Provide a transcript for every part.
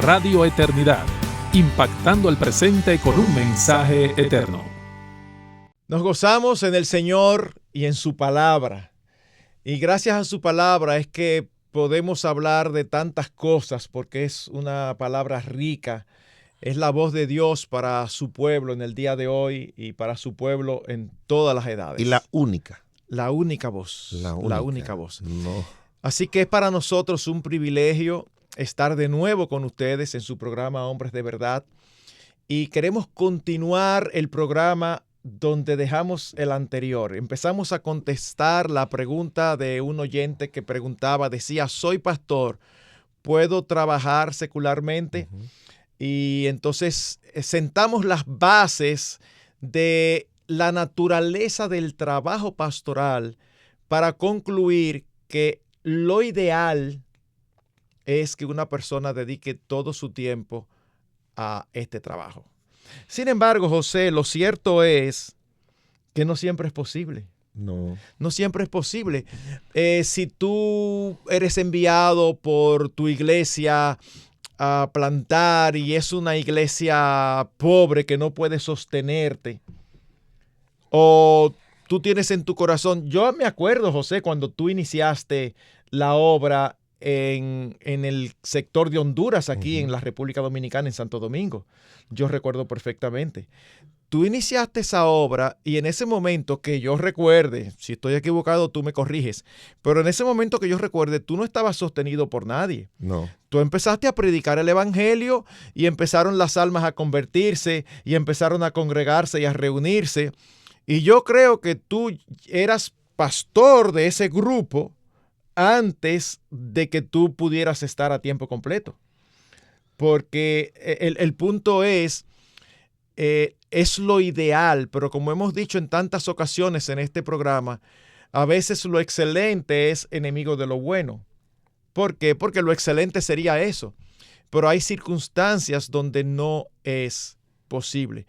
Radio Eternidad, impactando el presente con un mensaje eterno. Nos gozamos en el Señor y en su palabra. Y gracias a su palabra es que podemos hablar de tantas cosas, porque es una palabra rica. Es la voz de Dios para su pueblo en el día de hoy y para su pueblo en todas las edades. Y la única. La única voz. La única voz. No. Así que es para nosotros un privilegio estar de nuevo con ustedes en su programa Hombres de Verdad. Y queremos continuar el programa donde dejamos el anterior. Empezamos a contestar la pregunta de un oyente que preguntaba, decía, soy pastor, ¿puedo trabajar secularmente? Uh-huh. Y entonces sentamos las bases de la naturaleza del trabajo pastoral para concluir que lo ideal es que una persona dedique todo su tiempo a este trabajo. Sin embargo, José, lo cierto es que no siempre es posible. No siempre es posible. Si tú eres enviado por tu iglesia a plantar y es una iglesia pobre que no puede sostenerte, o tú tienes en tu corazón, yo me acuerdo, José, cuando tú iniciaste la obra en el sector de Honduras, aquí en la República Dominicana, en Santo Domingo. Yo recuerdo perfectamente. Tú iniciaste esa obra y en ese momento que yo recuerde, si estoy equivocado tú me corriges, pero en ese momento que yo recuerde, tú no estabas sostenido por nadie. No. Tú empezaste a predicar el evangelio y empezaron las almas a convertirse y empezaron a congregarse y a reunirse. Y yo creo que tú eras pastor de ese grupo antes de que tú pudieras estar a tiempo completo. Porque el punto es lo ideal, pero como hemos dicho en tantas ocasiones en este programa, a veces lo excelente es enemigo de lo bueno. ¿Por qué? Porque lo excelente sería eso, pero hay circunstancias donde no es posible.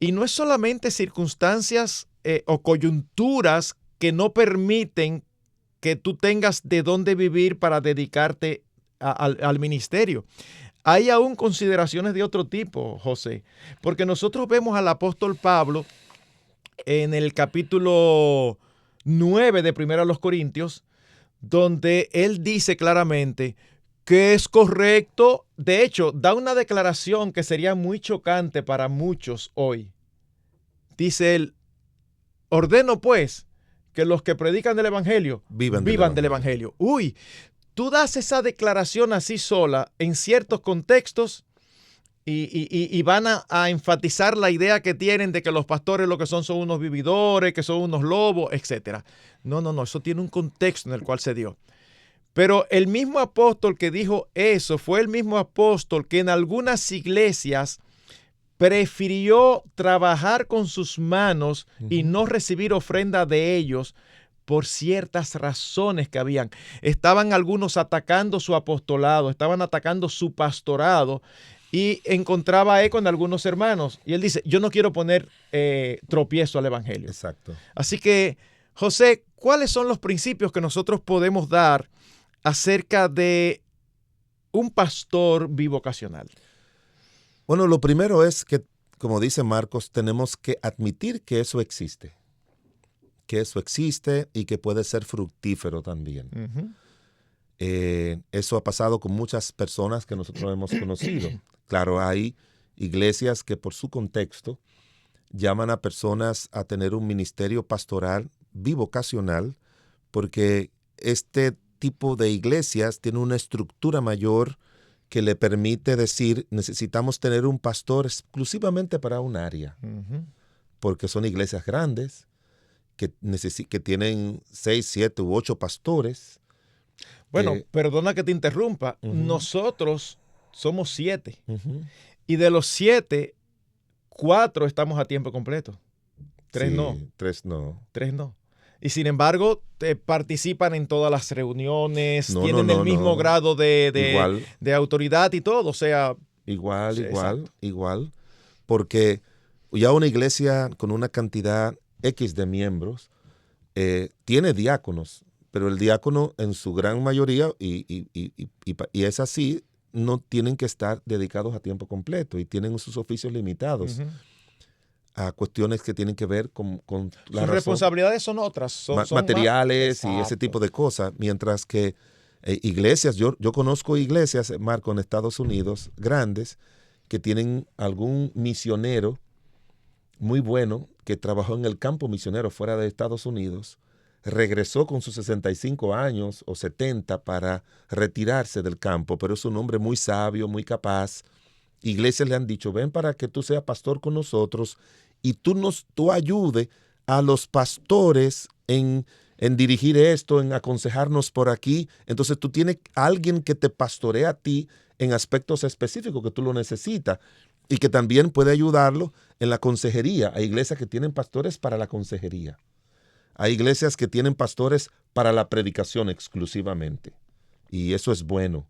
Y no es solamente circunstancias o coyunturas que no permiten que tú tengas de dónde vivir para dedicarte al ministerio. Hay aún consideraciones de otro tipo, José, porque nosotros vemos al apóstol Pablo en el capítulo 9 de 1 Corintios, donde él dice claramente que es correcto. De hecho, da una declaración que sería muy chocante para muchos hoy. Dice él, ordeno pues que los que predican del evangelio vivan del evangelio. Uy, tú das esa declaración así sola en ciertos contextos y van a enfatizar la idea que tienen de que los pastores lo que son unos vividores, que son unos lobos, etc. No, eso tiene un contexto en el cual se dio. Pero el mismo apóstol que dijo eso fue el mismo apóstol que en algunas iglesias prefirió trabajar con sus manos y no recibir ofrenda de ellos por ciertas razones que habían. Estaban algunos atacando su apostolado, estaban atacando su pastorado y encontraba eco en algunos hermanos. Y él dice, yo no quiero poner tropiezo al evangelio. Exacto. Así que, José, ¿cuáles son los principios que nosotros podemos dar acerca de un pastor bivocacional? Bueno, lo primero es que, como dice Marcos, tenemos que admitir que eso existe. Que eso existe y que puede ser fructífero también. Uh-huh. Eso ha pasado con muchas personas que nosotros hemos conocido. Claro, hay iglesias que por su contexto llaman a personas a tener un ministerio pastoral bivocacional porque este tipo de iglesias tiene una estructura mayor que le permite decir, necesitamos tener un pastor exclusivamente para un área, porque son iglesias grandes que tienen 6, 7 u 8 pastores. Bueno, perdona que te interrumpa, nosotros somos 7, y de los 7, 4 estamos a tiempo completo. 3 sí, no. 3 no. 3 no. Y sin embargo, participan en todas las reuniones, tienen el mismo grado de autoridad y todo. O sea, igual. Porque ya una iglesia con una cantidad X de miembros tiene diáconos, pero el diácono en su gran mayoría, y es así, no tienen que estar dedicados a tiempo completo y tienen sus oficios limitados a cuestiones que tienen que ver con la Sus razón, responsabilidades son otras. Son materiales y ese Exacto. tipo de cosas, mientras que iglesias, yo conozco iglesias, Marco, en Estados Unidos, grandes, que tienen algún misionero muy bueno que trabajó en el campo misionero fuera de Estados Unidos, regresó con sus 65 años o 70 para retirarse del campo, pero es un hombre muy sabio, muy capaz. Iglesias le han dicho, ven para que tú seas pastor con nosotros y tú ayude a los pastores en dirigir esto, en aconsejarnos por aquí. Entonces tú tienes a alguien que te pastorea a ti en aspectos específicos que tú lo necesitas y que también puede ayudarlo en la consejería. Hay iglesias que tienen pastores para la consejería. Hay iglesias que tienen pastores para la predicación exclusivamente. Y eso es bueno.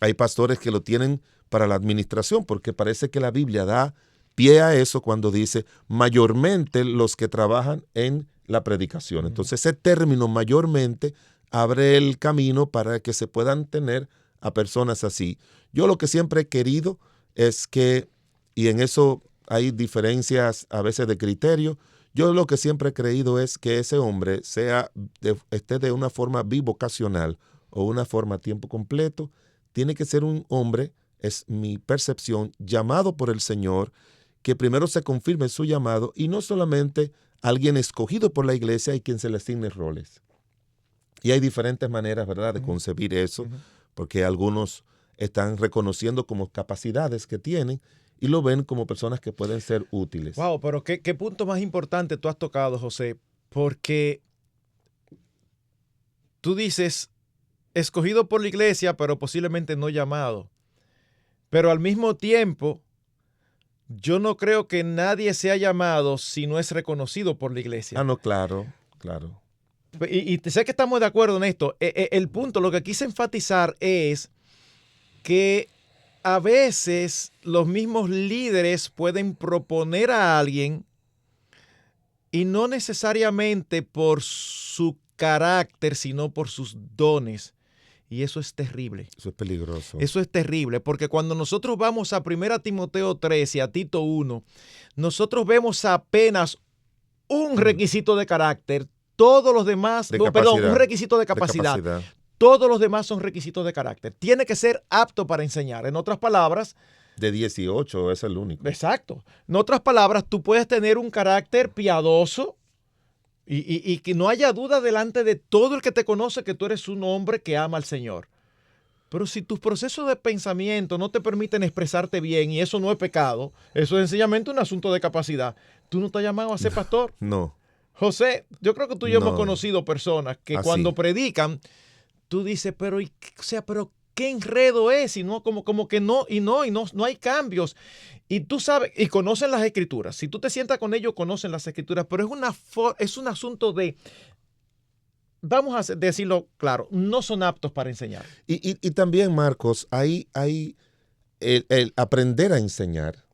Hay pastores que lo tienen para la administración, porque parece que la Biblia da pie a eso cuando dice mayormente los que trabajan en la predicación. Entonces ese término mayormente abre el camino para que se puedan tener a personas así. Yo lo que siempre he querido es que, y en eso hay diferencias a veces de criterio, yo lo que siempre he creído es que ese hombre esté de una forma bivocacional o una forma a tiempo completo. Tiene que ser un hombre, es mi percepción, llamado por el Señor, que primero se confirme su llamado y no solamente alguien escogido por la iglesia y quien se le asigne roles. Y hay diferentes maneras, ¿verdad?, de concebir eso, porque algunos están reconociendo como capacidades que tienen y lo ven como personas que pueden ser útiles. Wow, pero qué punto más importante tú has tocado, José, porque tú dices, escogido por la iglesia, pero posiblemente no llamado. Pero al mismo tiempo, yo no creo que nadie sea llamado si no es reconocido por la iglesia. Ah, no, claro. Y sé que estamos de acuerdo en esto. El punto, lo que quise enfatizar es que a veces los mismos líderes pueden proponer a alguien y no necesariamente por su carácter, sino por sus dones. Y eso es terrible. Eso es peligroso. Eso es terrible, porque cuando nosotros vamos a 1 Timoteo 3 y a Tito 1, nosotros vemos apenas un requisito de carácter. Todos los demás, un requisito de capacidad. Todos los demás son requisitos de carácter. Tiene que ser apto para enseñar. En otras palabras, de 18 es el único. Exacto. En otras palabras, tú puedes tener un carácter piadoso y que no haya duda delante de todo el que te conoce que tú eres un hombre que ama al Señor. Pero si tus procesos de pensamiento no te permiten expresarte bien, y eso no es pecado, eso es sencillamente un asunto de capacidad, ¿tú no estás llamado a ser pastor? No. José, yo creo que tú y yo hemos conocido personas que cuando predican, tú dices, pero qué enredo es, y no, como que no hay cambios. Y tú sabes, y conocen las escrituras. Si tú te sientas con ellos, conocen las escrituras, pero es un asunto de, vamos a decirlo claro, no son aptos para enseñar. Y también, Marcos, hay el aprender a enseñar,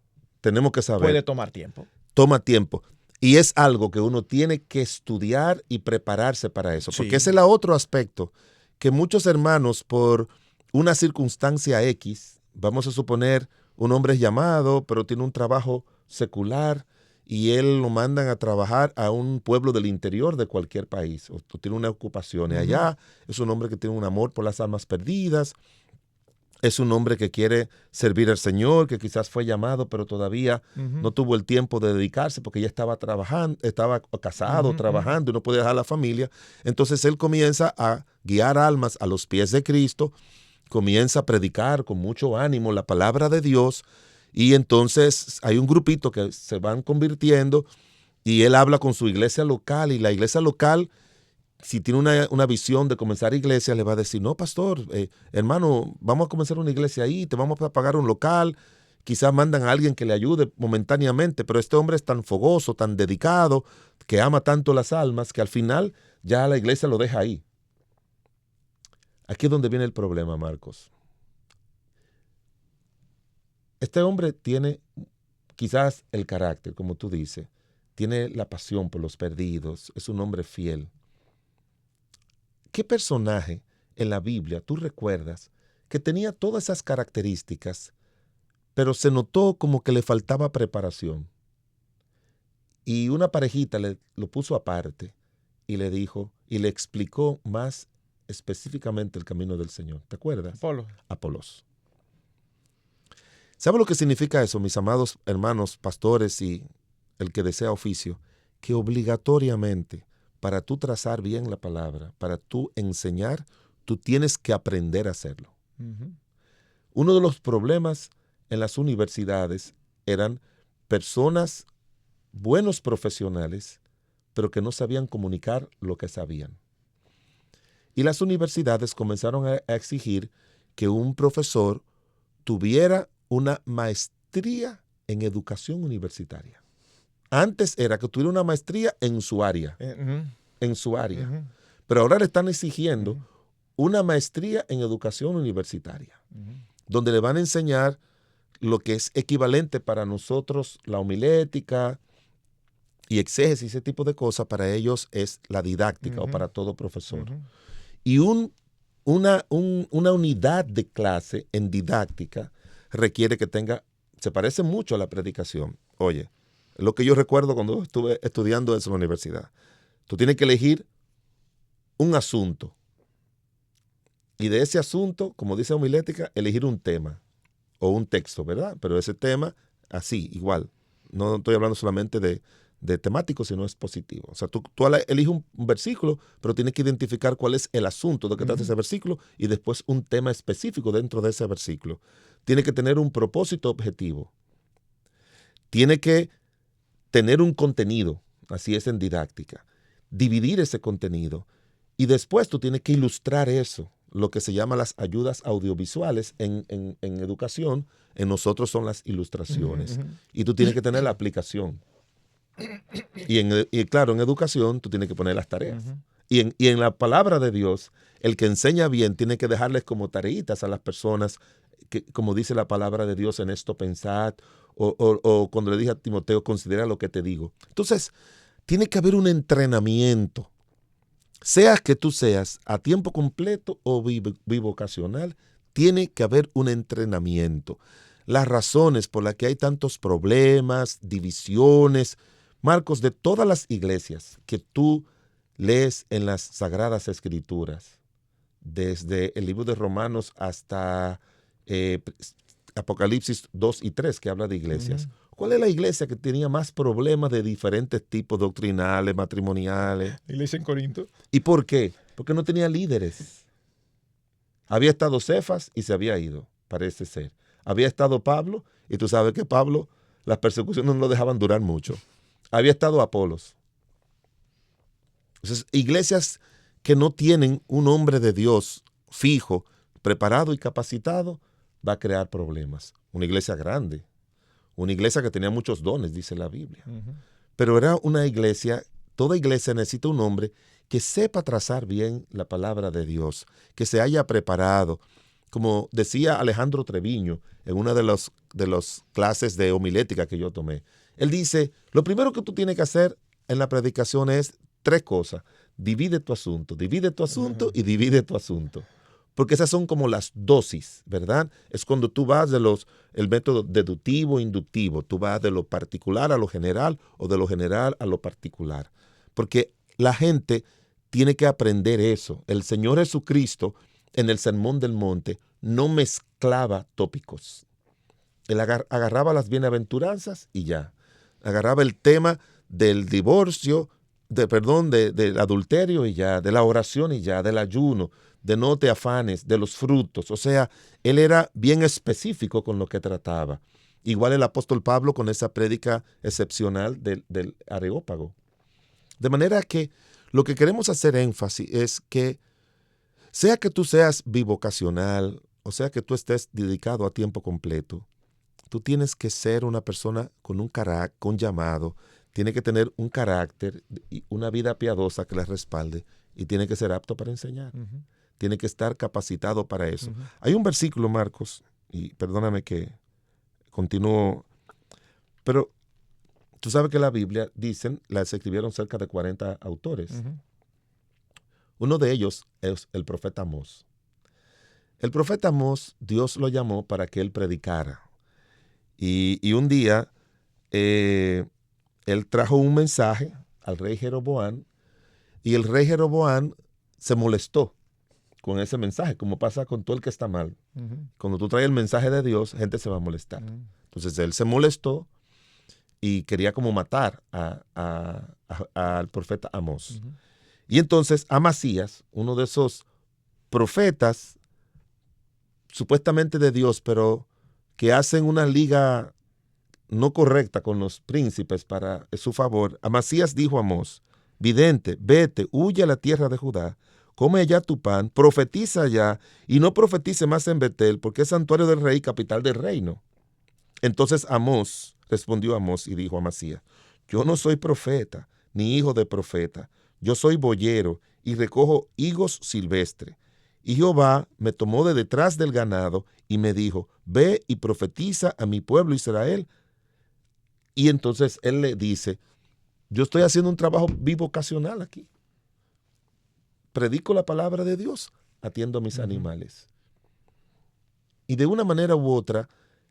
tenemos que saber. Puede tomar tiempo. Toma tiempo. Y es algo que uno tiene que estudiar y prepararse para eso. Porque ese es el otro aspecto, que muchos hermanos por una circunstancia X, vamos a suponer un hombre es llamado, pero tiene un trabajo secular y él lo mandan a trabajar a un pueblo del interior de cualquier país, o tiene una ocupación. Y allá es un hombre que tiene un amor por las almas perdidas, es un hombre que quiere servir al Señor, que quizás fue llamado, pero todavía no tuvo el tiempo de dedicarse porque ya estaba trabajando, estaba casado, trabajando y no podía dejar la familia. Entonces él comienza a guiar almas a los pies de Cristo, comienza a predicar con mucho ánimo la palabra de Dios, y entonces hay un grupito que se van convirtiendo y él habla con su iglesia local, y la iglesia local, si tiene una visión de comenzar iglesia, le va a decir, no, pastor, hermano, vamos a comenzar una iglesia ahí, te vamos a pagar un local, quizás mandan a alguien que le ayude momentáneamente, pero este hombre es tan fogoso, tan dedicado, que ama tanto las almas, que al final ya la iglesia lo deja ahí. Aquí es donde viene el problema, Marcos. Este hombre tiene quizás el carácter, como tú dices, tiene la pasión por los perdidos, es un hombre fiel. ¿Qué personaje en la Biblia tú recuerdas que tenía todas esas características, pero se notó como que le faltaba preparación. Y una parejita lo puso aparte y le dijo, y le explicó más específicamente el camino del Señor. ¿Te acuerdas? Apolos. ¿Sabe lo que significa eso, mis amados hermanos, pastores y el que desea oficio? Que obligatoriamente, para tú trazar bien la palabra, para tú enseñar, tú tienes que aprender a hacerlo. Uno de los problemas en las universidades eran personas, buenos profesionales, pero que no sabían comunicar lo que sabían. Y las universidades comenzaron a exigir que un profesor tuviera una maestría en educación universitaria. Antes era que tuviera una maestría en su área. En su área. Pero ahora le están exigiendo una maestría en educación universitaria, donde le van a enseñar lo que es equivalente para nosotros, la homilética y exégesis, ese tipo de cosas, para ellos es la didáctica o para todo profesor. Y una unidad de clase en didáctica requiere que tenga, se parece mucho a la predicación. Oye, lo que yo recuerdo cuando estuve estudiando eso en la universidad. Tú tienes que elegir un asunto. Y de ese asunto, como dice homilética, elegir un tema o un texto, ¿verdad? Pero ese tema, así, igual. No estoy hablando solamente de temático, sino es positivo. O sea, tú eliges un versículo, pero tienes que identificar cuál es el asunto de que trata ese versículo y después un tema específico dentro de ese versículo. Tiene que tener un propósito objetivo. Tiene que tener un contenido, así es en didáctica. Dividir ese contenido. Y después tú tienes que ilustrar eso, lo que se llama las ayudas audiovisuales en educación. En nosotros son las ilustraciones. Y tú tienes que tener la aplicación. Y claro, en educación tú tienes que poner las tareas. Y en la palabra de Dios, el que enseña bien tiene que dejarles como tareitas a las personas, que, como dice la palabra de Dios, en esto pensad, o cuando le dije a Timoteo, considera lo que te digo. Entonces, tiene que haber un entrenamiento. Seas que tú seas a tiempo completo o bivocacional, tiene que haber un entrenamiento. Las razones por las que hay tantos problemas, divisiones, Marcos, de todas las iglesias que tú lees en las Sagradas Escrituras, desde el libro de Romanos hasta Apocalipsis 2 y 3, que habla de iglesias. ¿Cuál es la iglesia que tenía más problemas de diferentes tipos doctrinales, matrimoniales? La iglesia en Corinto. ¿Y por qué? Porque no tenía líderes. Había estado Cefas y se había ido, parece ser. Había estado Pablo, y tú sabes que Pablo, las persecuciones no lo dejaban durar mucho. Había estado Apolos. Entonces, iglesias que no tienen un hombre de Dios fijo, preparado y capacitado, va a crear problemas. Una iglesia grande, una iglesia que tenía muchos dones, dice la Biblia. Pero era una iglesia, toda iglesia necesita un hombre que sepa trazar bien la palabra de Dios, que se haya preparado. Como decía Alejandro Treviño en una de las clases de homilética que yo tomé, él dice, lo primero que tú tienes que hacer en la predicación es 3 cosas. Divide tu asunto y divide tu asunto. Porque esas son como las dosis, ¿verdad? Es cuando tú vas el método deductivo, inductivo. Tú vas de lo particular a lo general o de lo general a lo particular. Porque la gente tiene que aprender eso. El Señor Jesucristo, en el Sermón del Monte, no mezclaba tópicos. Él agarraba las bienaventuranzas y ya. Agarraba el tema del divorcio, del adulterio y ya, de la oración y ya, del ayuno, de no te afanes, de los frutos. O sea, él era bien específico con lo que trataba. Igual el apóstol Pablo con esa prédica excepcional del Areópago. De manera que lo que queremos hacer énfasis es que sea que tú seas bivocacional, o sea que tú estés dedicado a tiempo completo, tú tienes que ser una persona con un carácter, con llamado, tiene que tener un carácter y una vida piadosa que la respalde y tiene que ser apto para enseñar. Tiene que estar capacitado para eso. Hay un versículo, Marcos, y perdóname que continúo, pero tú sabes que la Biblia, dicen, las escribieron cerca de 40 autores. Uno de ellos es el profeta Amós. El profeta Amós, Dios lo llamó para que él predicara. Y un día él trajo un mensaje al rey Jeroboam, y el rey Jeroboam se molestó con ese mensaje, como pasa con todo el que está mal. Cuando tú traes el mensaje de Dios, gente se va a molestar. Entonces él se molestó y quería como matar al profeta Amós. Y entonces Amasías, uno de esos profetas supuestamente de Dios, pero que hacen una liga no correcta con los príncipes para su favor, Amasías dijo a Amós: vidente, vete, huye a la tierra de Judá, come allá tu pan, profetiza allá, y no profetice más en Betel, porque es santuario del rey, capital del reino. Entonces Amós respondió a Amós y dijo a Amasías: yo no soy profeta, ni hijo de profeta, yo soy boyero y recojo higos silvestres. Y Jehová me tomó de detrás del ganado y me dijo: ve y profetiza a mi pueblo Israel. Y entonces él le dice: yo estoy haciendo un trabajo bivocacional aquí. Predico la palabra de Dios, atiendo a mis animales. Y de una manera u otra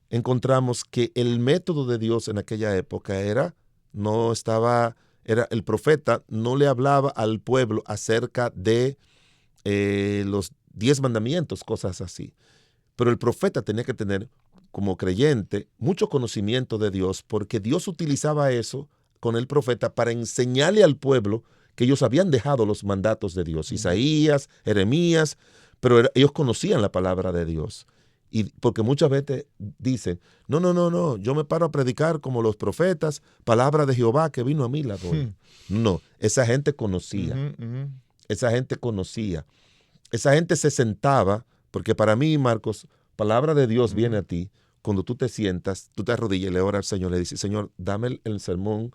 encontramos que el método de Dios en aquella época era el profeta no le hablaba al pueblo acerca de los 10 mandamientos, cosas así. Pero el profeta tenía que tener, como creyente, mucho conocimiento de Dios, porque Dios utilizaba eso con el profeta para enseñarle al pueblo que ellos habían dejado los mandatos de Dios. Isaías, Jeremías, pero ellos conocían la palabra de Dios. Y porque muchas veces dicen: no, yo me paro a predicar como los profetas, palabra de Jehová que vino a mí la doy. No, esa gente conocía. Esa gente conocía. Esa gente se sentaba, porque para mí, Marcos, palabra de Dios viene a ti cuando tú te sientas, tú te arrodillas y le oras al Señor, le dices: Señor, dame el sermón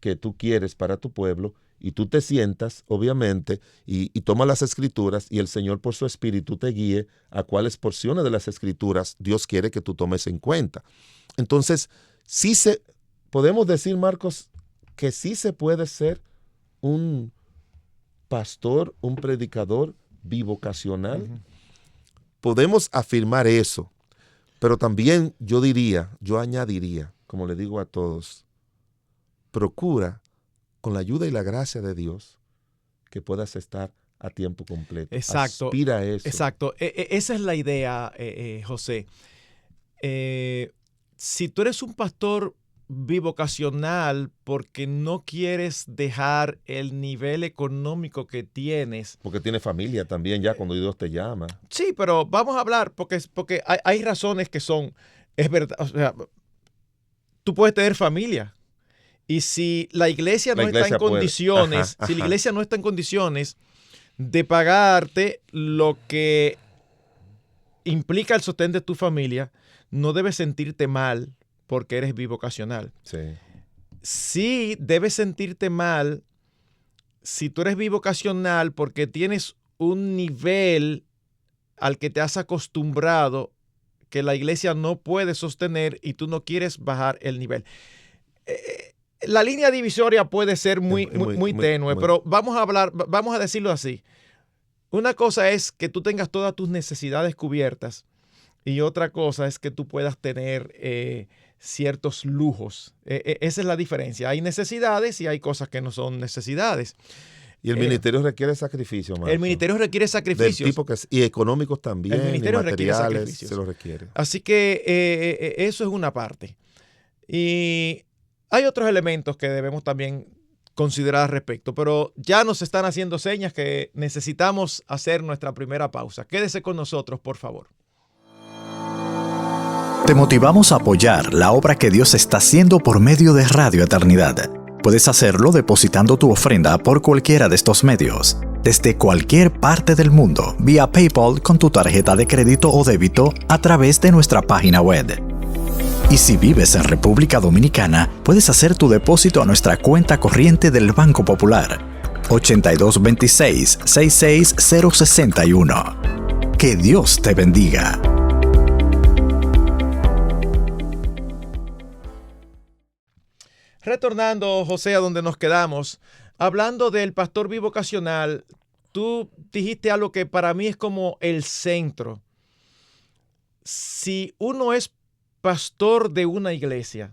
que tú quieres para tu pueblo, y tú te sientas, obviamente, y tomas las escrituras, y el Señor por su espíritu te guíe a cuáles porciones de las escrituras Dios quiere que tú tomes en cuenta. Entonces, podemos decir, Marcos, que sí se puede ser un pastor, un predicador bivocacional. Podemos afirmar eso, pero también yo añadiría, como le digo a todos, procura, con la ayuda y la gracia de Dios, que puedas estar a tiempo completo. Exacto. Aspira a eso. Exacto. Esa es la idea, José. Si tú eres un pastor bivocacional porque no quieres dejar el nivel económico que tienes. Porque tienes familia también ya cuando Dios te llama. Sí, pero vamos a hablar porque hay razones que son, es verdad, o sea, tú puedes tener familia. Y si la iglesia no está en condiciones, si la iglesia no está en condiciones de pagarte lo que implica el sostén de tu familia, no debes sentirte mal porque eres bivocacional. Sí. Sí debes sentirte mal si tú eres bivocacional porque tienes un nivel al que te has acostumbrado que la iglesia no puede sostener y tú no quieres bajar el nivel. La línea divisoria puede ser muy tenue, pero vamos a decirlo así. Una cosa es que tú tengas todas tus necesidades cubiertas y otra cosa es que tú puedas tener ciertos lujos. Esa es la diferencia. Hay necesidades y hay cosas que no son necesidades. Y el ministerio requiere sacrificio, Marco. El ministerio requiere sacrificios. Del tipo y económicos también, el ministerio y materiales requiere sacrificios. se lo requiere. Así que eso es una parte. Y hay otros elementos que debemos también considerar al respecto, pero ya nos están haciendo señas que necesitamos hacer nuestra primera pausa. Quédese con nosotros, por favor. Te motivamos a apoyar la obra que Dios está haciendo por medio de Radio Eternidad. Puedes hacerlo depositando tu ofrenda por cualquiera de estos medios, desde cualquier parte del mundo, vía PayPal con tu tarjeta de crédito o débito a través de nuestra página web. Y si vives en República Dominicana, puedes hacer tu depósito a nuestra cuenta corriente del Banco Popular, 8226-66061. Que Dios te bendiga. Retornando, José, a donde nos quedamos, hablando del pastor bivocacional, tú dijiste algo que para mí es como el centro si uno es pastor de una iglesia,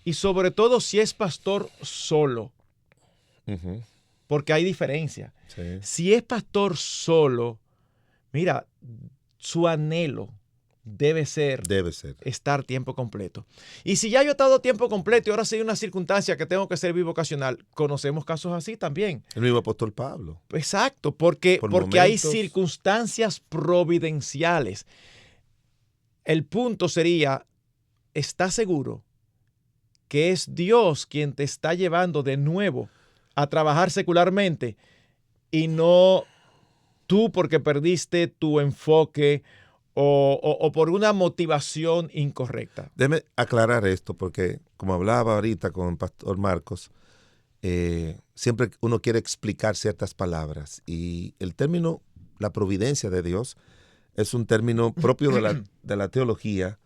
y sobre todo si es pastor solo, Ujú. porque hay diferencia. Sí. Si es pastor solo, mira, su anhelo debe ser Debe ser. estar tiempo completo. Y si ya yo he estado tiempo completo y ahora sí hay una circunstancia que tengo que ser bivocacional, conocemos casos así también. El mismo apóstol Pablo. Exacto, porque Por hay momentos. circunstancias providenciales. El punto sería, ¿estás seguro que es Dios quien te está llevando de nuevo a trabajar secularmente y no tú porque perdiste tu enfoque o por una motivación incorrecta? Déjeme aclarar esto porque, como hablaba ahorita con el pastor Marcos, siempre uno quiere explicar ciertas palabras y el término la providencia de Dios es un término propio de la teología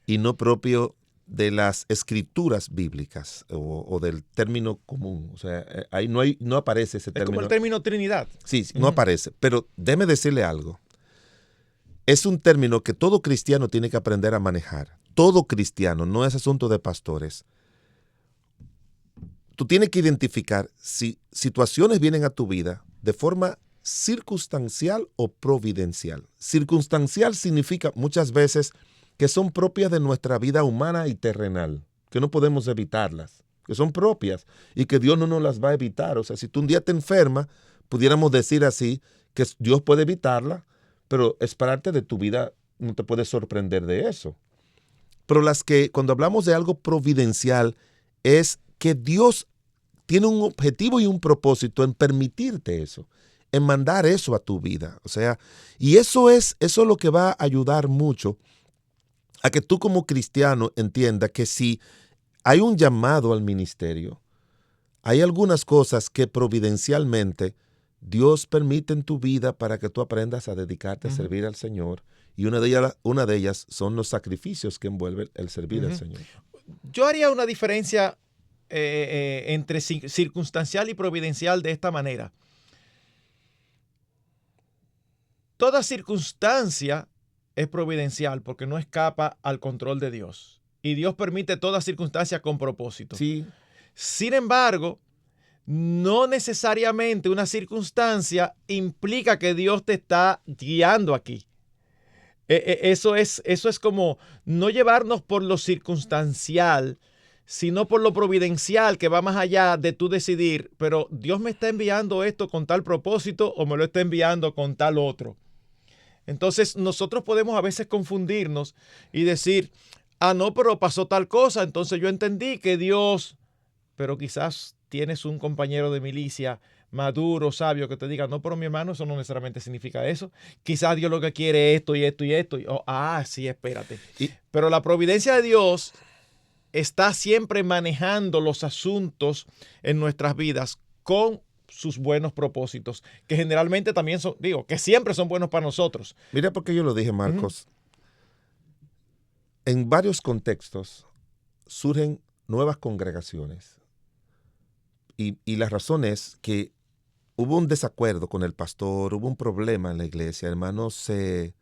y no propio de las escrituras bíblicas o del término común. O sea, ahí no aparece ese Es término. como el término Trinidad. Sí, no aparece. Pero déjeme decirle algo. Es un término que todo cristiano tiene que aprender a manejar. Todo cristiano, no es asunto de pastores. Tú tienes que identificar si situaciones vienen a tu vida de forma circunstancial o providencial. Circunstancial significa muchas veces que son propias de nuestra vida humana y terrenal, que no podemos evitarlas, que son propias y que Dios no nos las va a evitar. O sea, si tú un día te enfermas, pudiéramos decir así, que Dios puede evitarla, pero es parte de tu vida, no te puedes sorprender de eso. Pero las que, cuando hablamos de algo providencial, es que Dios tiene un objetivo y un propósito en permitirte eso, en mandar eso a tu vida. O sea, y eso es lo que va a ayudar mucho a que tú como cristiano entiendas que si hay un llamado al ministerio, hay algunas cosas que providencialmente Dios permite en tu vida para que tú aprendas a dedicarte a servir al Señor. Y una de ellas son los sacrificios que envuelve el servir al Señor. Yo haría una diferencia entre circunstancial y providencial de esta manera. Toda circunstancia es providencial porque no escapa al control de Dios. Y Dios permite toda circunstancia con propósito. Sí. Sin embargo, no necesariamente una circunstancia implica que Dios te está guiando aquí. Eso es como no llevarnos por lo circunstancial, sino por lo providencial que va más allá de tú decidir, pero Dios me está enviando esto con tal propósito o me lo está enviando con tal otro. Entonces nosotros podemos a veces confundirnos y decir, no, pero pasó tal cosa, entonces yo entendí que Dios, pero quizás tienes un compañero de milicia maduro, sabio, que te diga, no, pero mi hermano, eso no necesariamente significa eso. Quizás Dios lo que quiere es esto y esto y esto. Sí, espérate. Pero la providencia de Dios está siempre manejando los asuntos en nuestras vidas con sus buenos propósitos, que generalmente también son, que siempre son buenos para nosotros. Mira por qué yo lo dije, Marcos. En varios contextos surgen nuevas congregaciones. Y la razón es que hubo un desacuerdo con el pastor, hubo un problema en la iglesia, hermanos se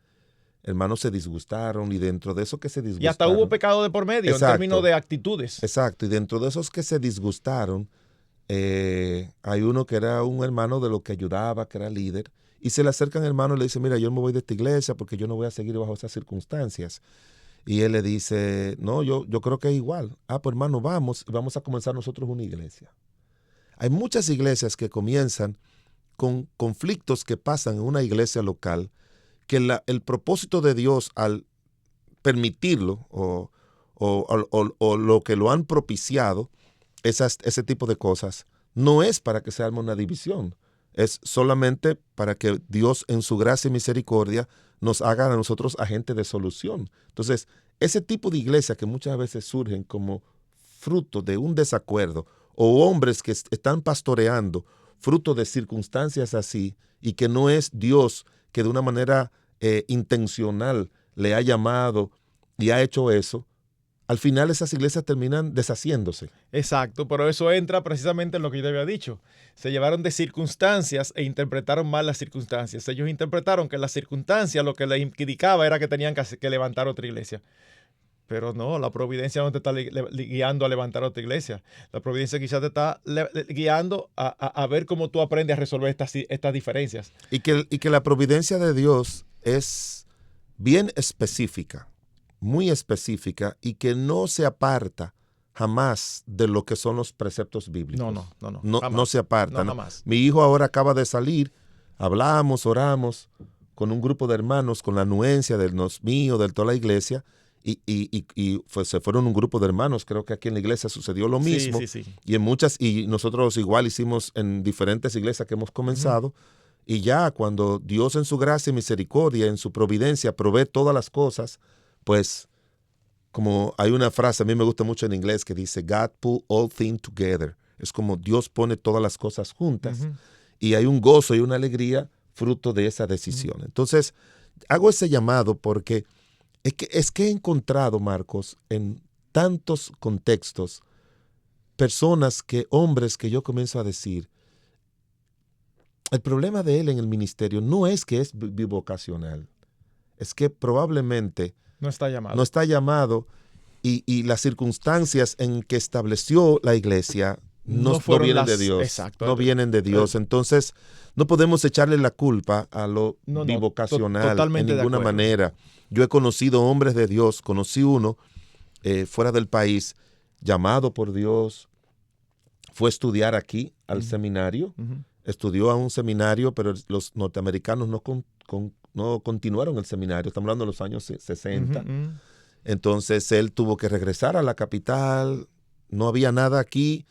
disgustaron y dentro de eso que se disgustaron. Y hasta hubo pecado de por medio. Exacto. En términos de actitudes. Exacto, y dentro de esos que se disgustaron, hay uno que era un hermano de lo que ayudaba, que era líder, y se le acerca al hermano y le dice, mira, yo me voy de esta iglesia porque yo no voy a seguir bajo esas circunstancias. Y él le dice, no, yo creo que es igual. Pues hermano, vamos a comenzar nosotros una iglesia. Hay muchas iglesias que comienzan con conflictos que pasan en una iglesia local, que el propósito de Dios al permitirlo o lo que lo han propiciado, ese tipo de cosas, no es para que se arme una división, es solamente para que Dios en su gracia y misericordia nos haga a nosotros agentes de solución. Entonces, ese tipo de iglesia que muchas veces surgen como fruto de un desacuerdo o hombres que están pastoreando fruto de circunstancias así y que no es Dios que de una manera intencional le ha llamado y ha hecho eso, al final esas iglesias terminan deshaciéndose. Exacto, pero eso entra precisamente en lo que yo te había dicho. Se llevaron de circunstancias e interpretaron mal las circunstancias. Ellos interpretaron que las circunstancias lo que les indicaba era que tenían que levantar otra iglesia. Pero no, la providencia no te está guiando a levantar otra iglesia. La providencia quizás te está guiando a ver cómo tú aprendes a resolver estas diferencias. Y que la providencia de Dios es bien específica, muy específica, y que no se aparta jamás de lo que son los preceptos bíblicos. No se aparta. No, jamás. Mi hijo ahora acaba de salir, hablamos, oramos con un grupo de hermanos, con la anuencia de los míos, de toda la iglesia, y se fueron un grupo de hermanos. Creo que aquí en la iglesia sucedió lo mismo. Sí. Y nosotros igual hicimos en diferentes iglesias que hemos comenzado. Y ya cuando Dios en su gracia y misericordia, en su providencia, provee todas las cosas, pues como hay una frase, a mí me gusta mucho en inglés, que dice, God put all things together. Es como Dios pone todas las cosas juntas. Y hay un gozo y una alegría fruto de esa decisión. Entonces, hago ese llamado porque es que he encontrado, Marcos, en tantos contextos, hombres que yo comienzo a decir, el problema de él en el ministerio no es que es bivocacional, es que probablemente no está llamado y las circunstancias en que estableció la iglesia no vienen de Dios. Exacto. No vienen de Dios. Entonces, no podemos echarle la culpa a lo bivocacional en ninguna manera. Yo he conocido hombres de Dios, conocí uno fuera del país, llamado por Dios, fue a estudiar aquí al seminario, estudió a un seminario, pero los norteamericanos no continuaron el seminario, estamos hablando de los años 60. Entonces él tuvo que regresar a la capital, no había nada aquí,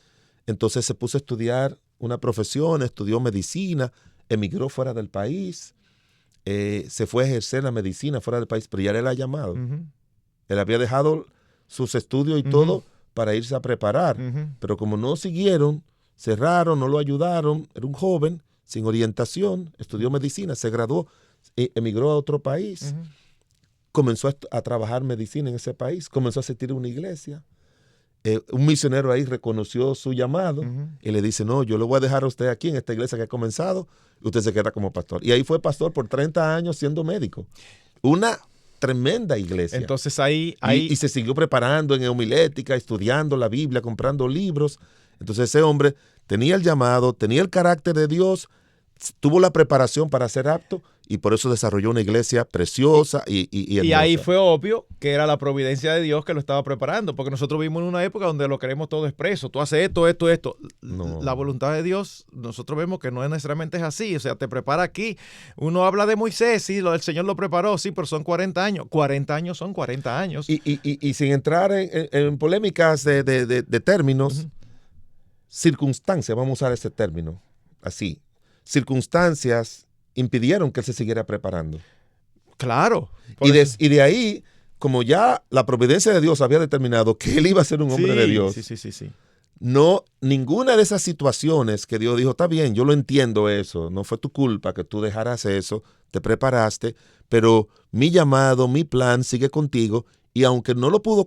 entonces se puso a estudiar una profesión, estudió medicina, emigró fuera del país, se fue a ejercer la medicina fuera del país, pero ya le era llamado. Él había dejado sus estudios y todo para irse a preparar, pero como no siguieron, cerraron, no lo ayudaron, era un joven sin orientación, estudió medicina, se graduó, emigró a otro país, comenzó a trabajar medicina en ese país, comenzó a asistir a una iglesia. Un misionero ahí reconoció su llamado y le dice, no, yo lo voy a dejar a usted aquí en esta iglesia que ha comenzado y usted se queda como pastor. Y ahí fue pastor por 30 años siendo médico. Una tremenda iglesia. Entonces ahí... Y se siguió preparando en homilética, estudiando la Biblia, comprando libros. Entonces ese hombre tenía el llamado, tenía el carácter de Dios, tuvo la preparación para ser apto y por eso desarrolló una iglesia preciosa y hermosa. Y ahí fue obvio que era la providencia de Dios que lo estaba preparando, porque nosotros vivimos en una época donde lo queremos todo expreso. Tú haces esto. No. La voluntad de Dios, nosotros vemos que no necesariamente es así. O sea, te prepara aquí. Uno habla de Moisés, sí, el Señor lo preparó, sí, pero son 40 años. 40 años son 40 años. Y sin entrar en polémicas de términos, circunstancias, vamos a usar ese término, así. Circunstancias impidieron que él se siguiera preparando. Claro. Y de ahí, como ya la providencia de Dios había determinado que él iba a ser un hombre de Dios, sí. No, ninguna de esas situaciones que Dios dijo, está bien, yo lo entiendo eso, no fue tu culpa que tú dejaras eso, te preparaste, pero mi llamado, mi plan sigue contigo. Y aunque no lo pudo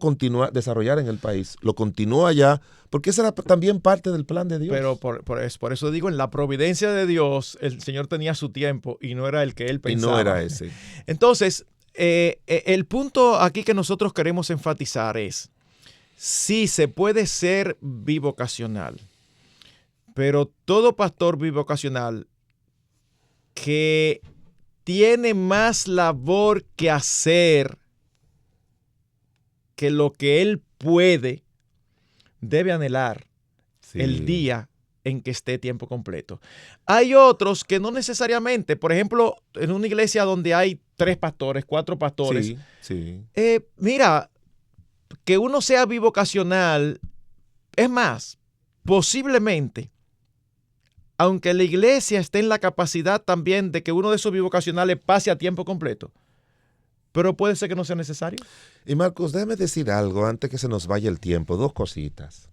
desarrollar en el país, lo continuó allá, porque esa era también parte del plan de Dios. Pero por eso digo, en la providencia de Dios, el Señor tenía su tiempo y no era el que él pensaba. Y no era ese. Entonces, el punto aquí que nosotros queremos enfatizar es, sí, se puede ser bivocacional, pero todo pastor bivocacional que tiene más labor que hacer que lo que él puede, debe anhelar el día en que esté tiempo completo. Hay otros que no necesariamente, por ejemplo, en una iglesia donde hay 3 pastores, 4 pastores, mira, que uno sea bivocacional, es más, posiblemente, aunque la iglesia esté en la capacidad también de que uno de esos bivocacionales pase a tiempo completo, pero puede ser que no sea necesario. Y Marcos, déjame decir algo antes que se nos vaya el tiempo. 2 cositas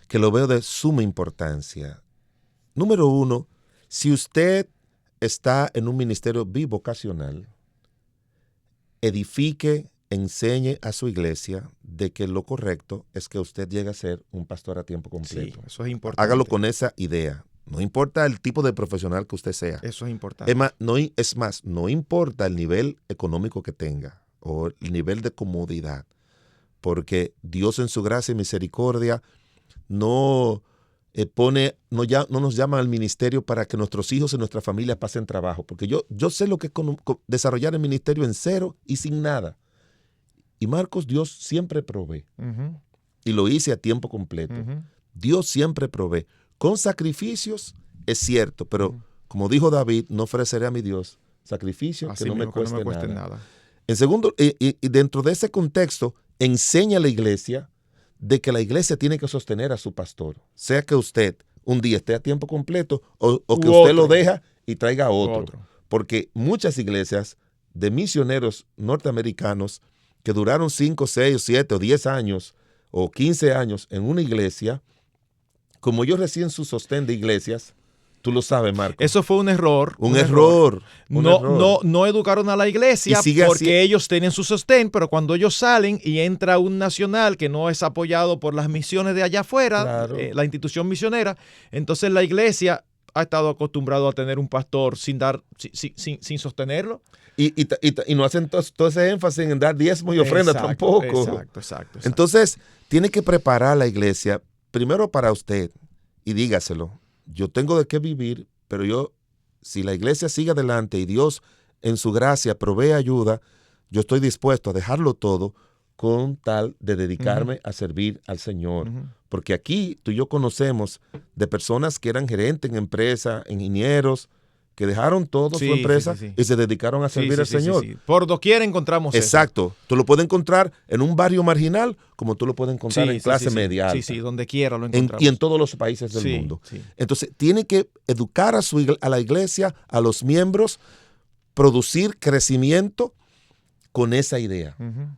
que lo veo de suma importancia. Número 1, si usted está en un ministerio bivocacional, edifique, enseñe a su iglesia, de que lo correcto es que usted llegue a ser un pastor a tiempo Sí, completo. eso es importante. Hágalo con esa idea. No importa el tipo de profesional que usted sea. Eso es importante. Es más, no importa el nivel económico que tenga o el nivel de comodidad, porque Dios en su gracia y misericordia no nos llama al ministerio para que nuestros hijos y nuestra familia pasen trabajo, porque yo sé lo que es desarrollar el ministerio en cero y sin nada. Y Marcos, Dios siempre provee. Ujú, Y lo hice a tiempo completo. ujú. Dios siempre provee. Con sacrificios, es cierto, pero como dijo David, no ofreceré a mi Dios sacrificios Así que no me mismo, que no me cueste cueste nada. nada. En segundo, y dentro de ese contexto, enseña a la iglesia de que la iglesia tiene que sostener a su pastor. Sea que usted un día esté a tiempo completo o que U usted lo otro. deja y traiga a otro. Otro. Porque muchas iglesias de misioneros norteamericanos que duraron 5, 6, 7 o 10 años o 15 años en una iglesia, como yo recién su sostén de iglesias, tú lo sabes, Marco. Eso fue un error. Un error. No educaron a la iglesia Y sigue porque ellos tienen su sostén, pero cuando ellos salen y entra un nacional que no es apoyado por las misiones de allá afuera, Claro. La institución misionera, entonces la iglesia ha estado acostumbrado a tener un pastor sin sostenerlo. Y no hacen todo ese énfasis en dar diezmo y ofrenda tampoco. Exacto. Entonces, tiene que preparar la iglesia primero para usted y dígaselo. Yo tengo de qué vivir, pero si la iglesia sigue adelante y Dios en su gracia provee ayuda, yo estoy dispuesto a dejarlo todo con tal de dedicarme a servir al Señor. Ujú. Porque aquí tú y yo conocemos de personas que eran gerentes en empresa, ingenieros, que dejaron todo su empresa y se dedicaron a servir al Señor. Sí. Por doquier encontramos eso. Exacto. Tú lo puedes encontrar en un barrio marginal como tú lo puedes encontrar en clase media alta. Sí, donde quiera lo encontramos. Y en todos los países del mundo. Sí. Entonces, tiene que educar a la iglesia, a los miembros, producir crecimiento con esa idea. Ujú.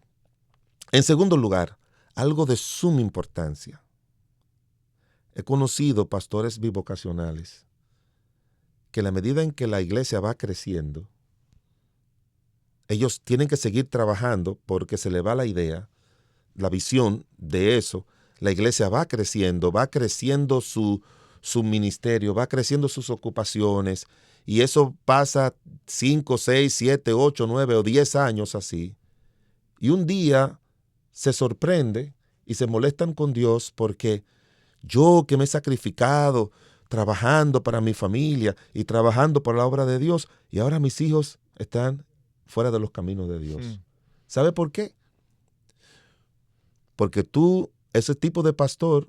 En segundo lugar, algo de suma importancia. He conocido pastores bivocacionales que a la medida en que la iglesia va creciendo, ellos tienen que seguir trabajando porque se le va la idea, la visión de eso. La iglesia va creciendo su ministerio, va creciendo sus ocupaciones, y eso pasa 5, 6, 7, 8, 9 o 10 años así. Y un día se sorprende y se molestan con Dios porque yo que me he sacrificado trabajando para mi familia y trabajando por la obra de Dios, y ahora mis hijos están fuera de los caminos de Dios. ¿Sabe por qué? Porque ese tipo de pastor,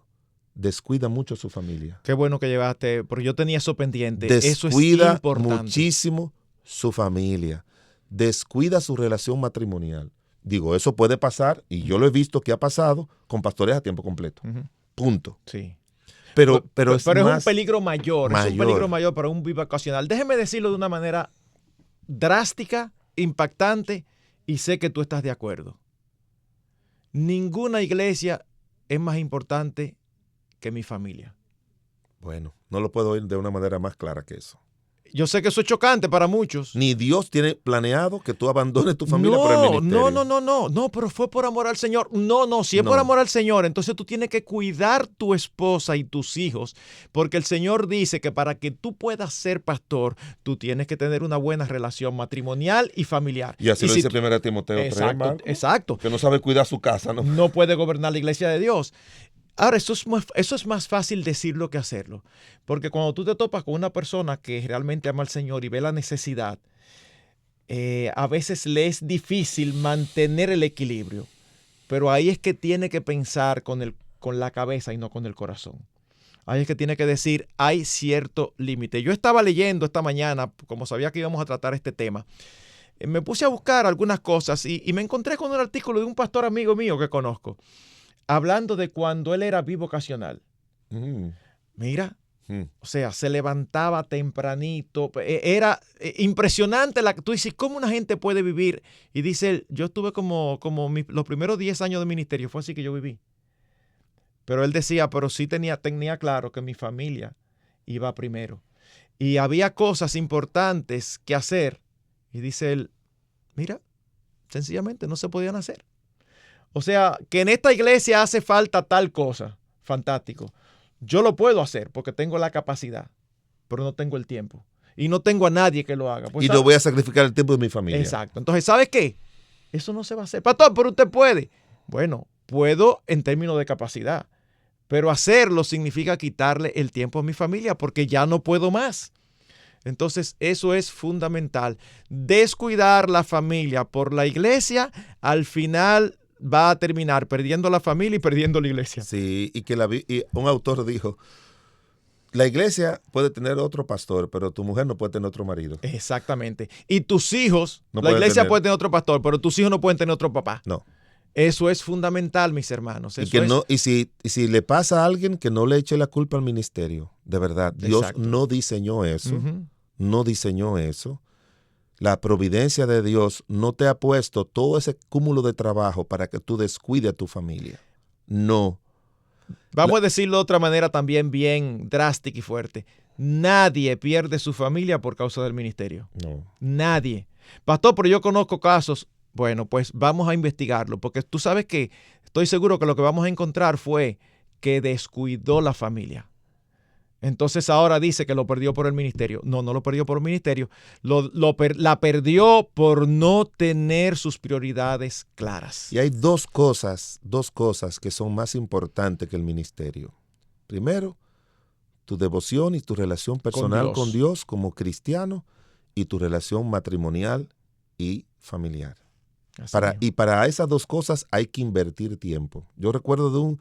descuida mucho a su familia. Qué bueno que llevaste, porque yo tenía eso pendiente. Eso es Descuida importante. muchísimo su familia. Descuida su relación matrimonial. Digo, eso puede pasar, y yo lo he visto que ha pasado con pastores a tiempo completo. Ujú. Punto. Sí. Pero es un peligro mayor. Es un mayor. peligro mayor para un bivocacional. Déjeme decirlo de una manera drástica, impactante, y sé que tú estás de acuerdo. Ninguna iglesia es más importante que mi familia. Bueno, no lo puedo oír de una manera más clara que eso. Yo sé que eso es chocante para muchos. Ni Dios tiene planeado que tú abandones tu familia por el ministerio. No, pero fue por amor al Señor. Si es por amor al Señor, entonces tú tienes que cuidar tu esposa y tus hijos, porque el Señor dice que para que tú puedas ser pastor, tú tienes que tener una buena relación matrimonial y familiar. Y así lo dice 1 Timoteo 3, Marco, exacto. que no sabe cuidar su casa, ¿no? No puede gobernar la iglesia de Dios. Ahora, eso es más fácil decirlo que hacerlo, porque cuando tú te topas con una persona que realmente ama al Señor y ve la necesidad, a veces le es difícil mantener el equilibrio, pero ahí es que tiene que pensar con la cabeza y no con el corazón. Ahí es que tiene que decir, hay cierto límite. Yo estaba leyendo esta mañana, como sabía que íbamos a tratar este tema, me puse a buscar algunas cosas y me encontré con un artículo de un pastor amigo mío que conozco, hablando de cuando él era bivocacional. Mira, o sea, se levantaba tempranito. Era impresionante. Tú dices, ¿cómo una gente puede vivir? Y dice él, yo estuve los primeros 10 años de ministerio, fue así que yo viví. Pero él decía, pero sí tenía claro que mi familia iba primero. Y había cosas importantes que hacer. Y dice él, mira, sencillamente no se podían hacer. O sea, que en esta iglesia hace falta tal cosa. Fantástico. Yo lo puedo hacer porque tengo la capacidad, pero no tengo el tiempo. Y no tengo a nadie que lo haga. Pues, y no voy a sacrificar el tiempo de mi familia. Exacto. Entonces, ¿sabe qué? Eso no se va a hacer. Pastor, pero usted puede. Bueno, puedo en términos de capacidad. Pero hacerlo significa quitarle el tiempo a mi familia porque ya no puedo más. Entonces, eso es fundamental. Descuidar la familia por la iglesia, al final va a terminar perdiendo la familia y perdiendo la iglesia. Sí, y un autor dijo, la iglesia puede tener otro pastor, pero tu mujer no puede tener otro marido. Exactamente. Y tus hijos, No la iglesia tener. puede tener otro pastor, pero tus hijos no pueden tener otro papá. No. Eso es fundamental, mis hermanos. Y, Eso que es- no, y si le pasa a alguien, que no le eche la culpa al ministerio. De verdad, Dios Exacto. no diseñó eso. Ujú. No diseñó eso. La providencia de Dios no te ha puesto todo ese cúmulo de trabajo para que tú descuides a tu familia. No. Vamos a decirlo de otra manera también bien drástica y fuerte. Nadie pierde su familia por causa del ministerio. No. Nadie. Pastor, pero yo conozco casos. Bueno, pues vamos a investigarlo, porque tú sabes que estoy seguro que lo que vamos a encontrar fue que descuidó la familia. Entonces ahora dice que lo perdió por el ministerio. No, no lo perdió por el ministerio. La perdió por no tener sus prioridades claras. Y hay dos cosas que son más importantes que el ministerio. Primero, tu devoción y tu relación personal con Dios como cristiano y tu relación matrimonial y familiar. Así mismo. Y para esas dos cosas hay que invertir tiempo. Yo recuerdo de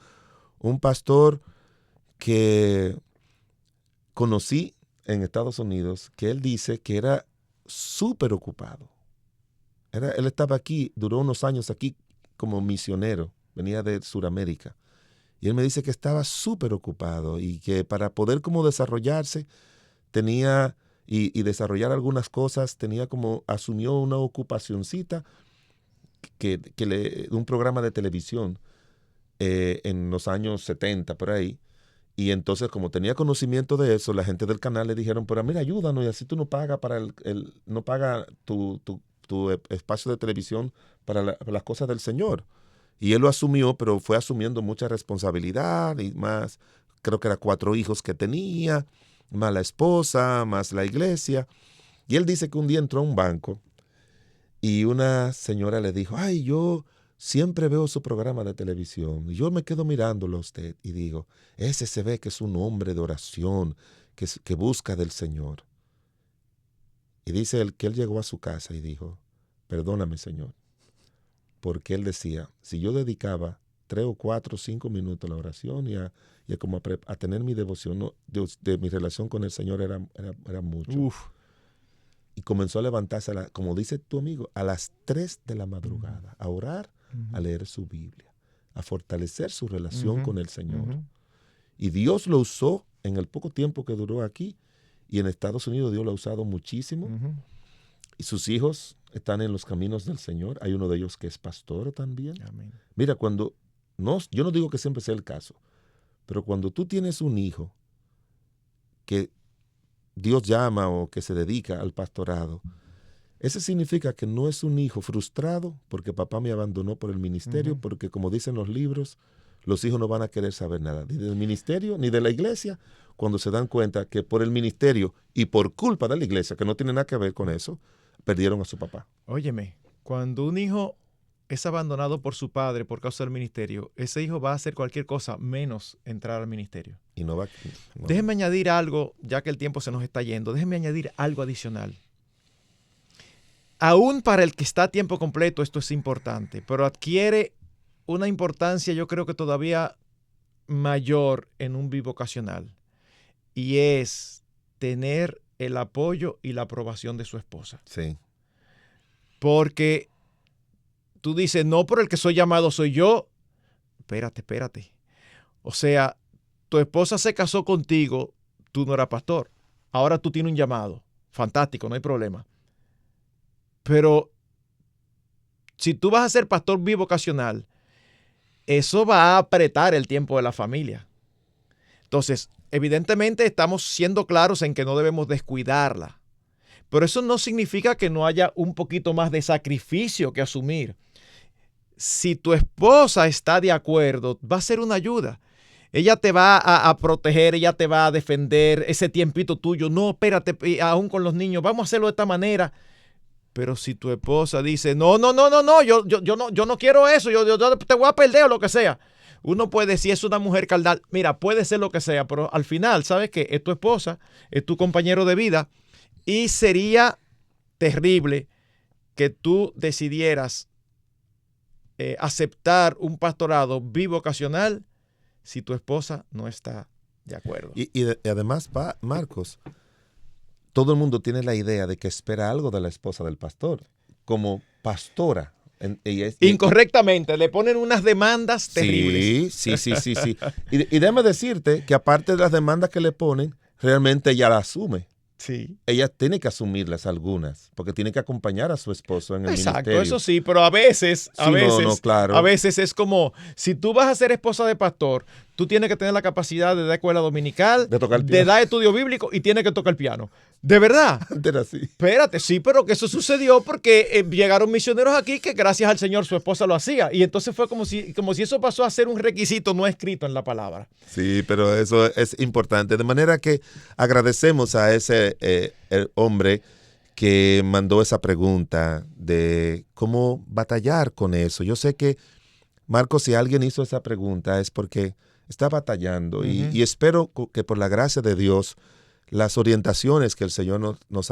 un pastor que conocí en Estados Unidos, que él dice que era súper ocupado. Él estaba aquí, duró unos años aquí como misionero, venía de Sudamérica. Y él me dice que estaba súper ocupado y que para poder como desarrollarse tenía y desarrollar algunas cosas, asumió una ocupacioncita de un programa de televisión en los años 70 por ahí. Y entonces, como tenía conocimiento de eso, la gente del canal le dijeron, pero mira, ayúdanos, y así tú no pagas no pagas tu espacio de televisión para las cosas del Señor. Y él lo asumió, pero fue asumiendo mucha responsabilidad y más, creo que eran 4 hijos que tenía, más la esposa, más la iglesia. Y él dice que un día entró a un banco y una señora le dijo, ay, yo siempre veo su programa de televisión y yo me quedo mirándolo a usted y digo, ese se ve que es un hombre de oración, que busca del Señor. Y dice él que él llegó a su casa y dijo, perdóname, Señor, porque él decía, si yo dedicaba 3 o 4 o 5 minutos a la oración y a tener mi devoción, de mi relación con el Señor era mucho. Uf. Y comenzó a levantarse, como dice tu amigo, a las 3 de la madrugada, a orar, a leer su Biblia, a fortalecer su relación con el Señor. Y Dios lo usó en el poco tiempo que duró aquí, y en Estados Unidos Dios lo ha usado muchísimo. Y sus hijos están en los caminos del Señor. Hay uno de ellos que es pastor también. Amén. Mira, yo no digo que siempre sea el caso, pero cuando tú tienes un hijo que Dios llama o que se dedica al pastorado, eso significa que no es un hijo frustrado porque papá me abandonó por el ministerio, porque como dicen los libros, los hijos no van a querer saber nada, ni del ministerio, ni de la iglesia, cuando se dan cuenta que por el ministerio y por culpa de la iglesia, que no tiene nada que ver con eso, perdieron a su papá. Óyeme, cuando un hijo es abandonado por su padre por causa del ministerio, ese hijo va a hacer cualquier cosa menos entrar al ministerio. Y no va. No. Déjenme añadir algo, ya que el tiempo se nos está yendo, déjenme añadir algo adicional. Aún para el que está a tiempo completo esto es importante, pero adquiere una importancia yo creo que todavía mayor en un bivocacional, y es tener el apoyo y la aprobación de su esposa. Sí. Porque tú dices, no, por el que soy llamado soy yo. Espérate. O sea, tu esposa se casó contigo, tú no eras pastor. Ahora tú tienes un llamado. Fantástico, no hay problema. Pero si tú vas a ser pastor bivocacional, eso va a apretar el tiempo de la familia. Entonces, evidentemente estamos siendo claros en que no debemos descuidarla. Pero eso no significa que no haya un poquito más de sacrificio que asumir. si tu esposa está de acuerdo, va a ser una ayuda. Ella te va a proteger, ella te va a defender ese tiempito tuyo. No, espérate, aún con los niños, vamos a hacerlo de esta manera. Pero si tu esposa dice, no, yo no quiero eso, yo te voy a perder o lo que sea. Uno puede, si es una mujer carnal, mira, puede ser lo que sea, pero al final, ¿sabes qué? Es tu esposa, es tu compañero de vida y sería terrible que tú decidieras aceptar un pastorado bivocacional si tu esposa no está de acuerdo. Y además, Marcos, todo el mundo tiene la idea de que espera algo de la esposa del pastor, como pastora. Incorrectamente, le ponen unas demandas terribles. Sí. Y déjame decirte que aparte de las demandas que le ponen, realmente ella la asume. Sí. Ella tiene que asumirlas algunas, porque tiene que acompañar a su esposo en el ministerio. Exacto, eso sí, pero a veces claro. A veces es como, si tú vas a ser esposa de pastor, tú tienes que tener la capacidad de dar escuela dominical, de dar estudio bíblico y tienes que tocar el piano. ¿De verdad? Era así. Espérate, sí, pero que eso sucedió porque llegaron misioneros aquí que gracias al Señor su esposa lo hacía. Y entonces fue como si eso pasó a ser un requisito no escrito en la palabra. Sí, pero eso es importante. De manera que agradecemos a ese el hombre que mandó esa pregunta de cómo batallar con eso. Yo sé que, Marcos, si alguien hizo esa pregunta es porque está batallando. Y espero que por la gracia de Dios, las orientaciones que el Señor les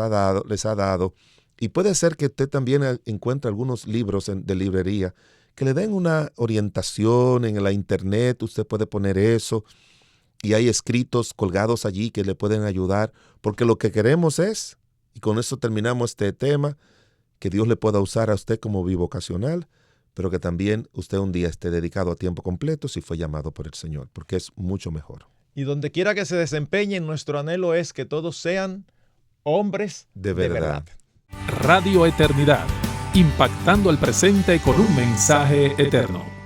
ha dado, y puede ser que usted también encuentre algunos libros de librería que le den una orientación en la internet. Usted puede poner eso y hay escritos colgados allí que le pueden ayudar, porque lo que queremos es, y con eso terminamos este tema, que Dios le pueda usar a usted como bivocacional, pero que también usted un día esté dedicado a tiempo completo si fue llamado por el Señor, porque es mucho mejor. Y donde quiera que se desempeñen, nuestro anhelo es que todos sean hombres de verdad. Radio Eternidad, impactando el presente con un mensaje eterno.